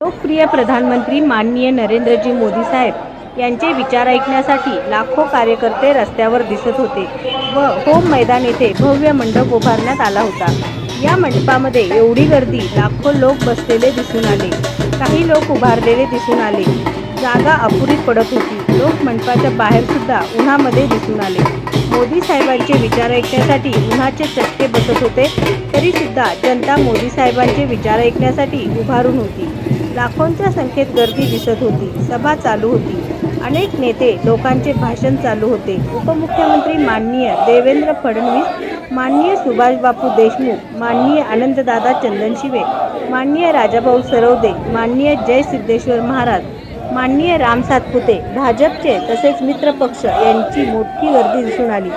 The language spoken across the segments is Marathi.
लोकप्रिय प्रधानमंत्री माननीय नरेंद्रजी मोदी साहेब यांचे विचार ऐकण्यासाठी लाखो कार्यकर्ते रस्त्यावर दिसत होते व होम मैदान येथे भव्य मंडप उभारण्यात आला होता। या मंडपामध्ये एवढी गर्दी, लाखो लोक बसलेले दिसून आले, काही लोक उभारलेले दिसून आले। जागा अपुरी पडत होती। लोक मंडपाच्या बाहेर सुद्धा उन्हामध्ये दिसून आले। मोदी साहेबांचे विचार ऐकण्यासाठी उन्हाचे चटके बसत होते, तरी सुद्धा जनता मोदी साहेबांचे विचार ऐकण्यासाठी उभारून होती। लाखोंच्या संख्येत गर्दी दिसत होती। सभा चालू होती। अनेक नेते लोकांचे भाषण चालू होते। उपमुख्यमंत्री माननीय देवेंद्र फडणवीस, माननीय सुभाषबापू देशमुख, माननीय आनंददादा चंदनशिवे, माननीय राजाभाऊ सरवदे, माननीय जय सिद्धेश्वर महाराज, माननीय राम सातपुते, भाजपचे तसेच मित्र पक्ष यांची मोठी गर्दी दिसून आली।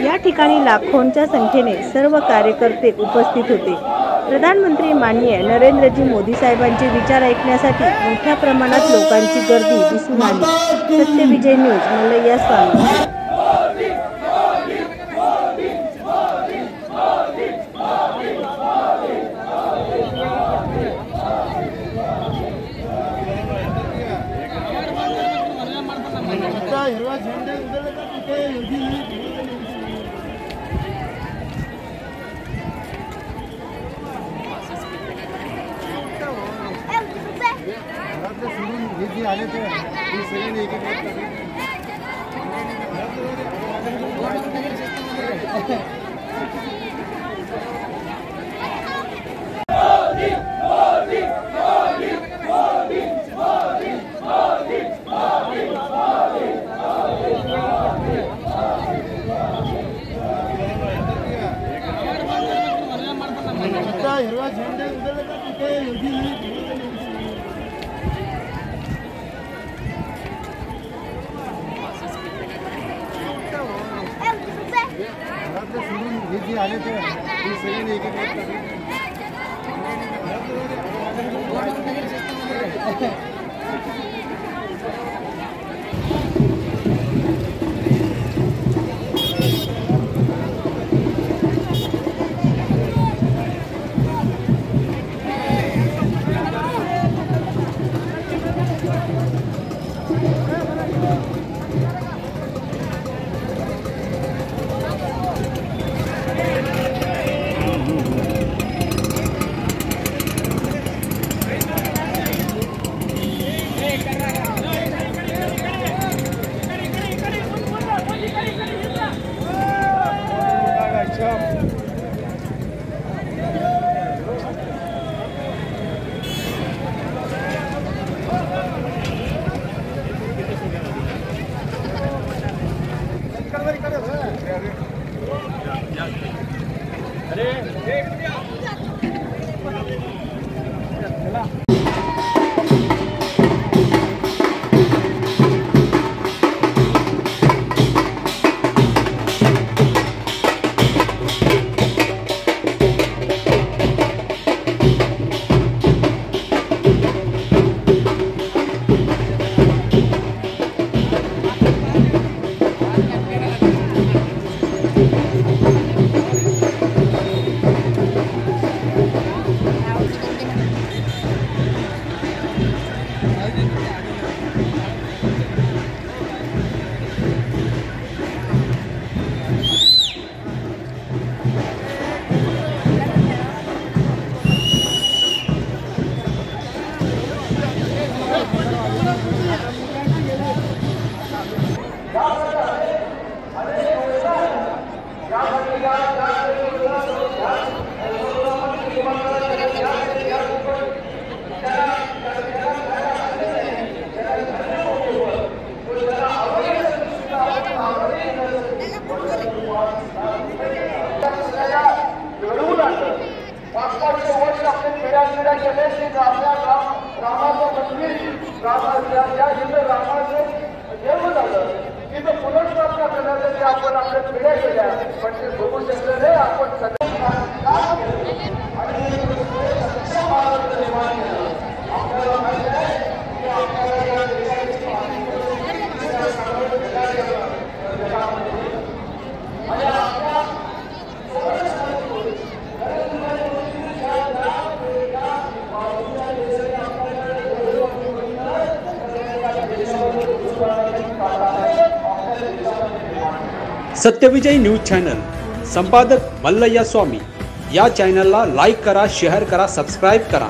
या ठिकाणी लाखोंच्या संख्येने सर्व कार्यकर्ते उपस्थित होते। प्रधानमंत्री माननीय नरेंद्रजी मोदी साहेबांचे विचार ऐकण्यासाठी मोठ्या प्रमाणात लोकांची गर्दी दिसून आली। सत्यविजय न्यूज, मल्लय्या स्वामी। हिरवा झेंडा उधळला तिथे घरातले सोडून हे जे आले ते सगळे एक हिरवा झेंडा उधळला तिथे घरातले सोडून हे जे आले ते सगळे एक आपण आपल्या पिढ्या केल्या, पण ते बघू शकले नाही आपण सत्यविजय न्यूज चॅनल संपादक मल्लय्या स्वामी या चॅनलला लाईक करा, शेअर करा, सबस्क्राईब करा.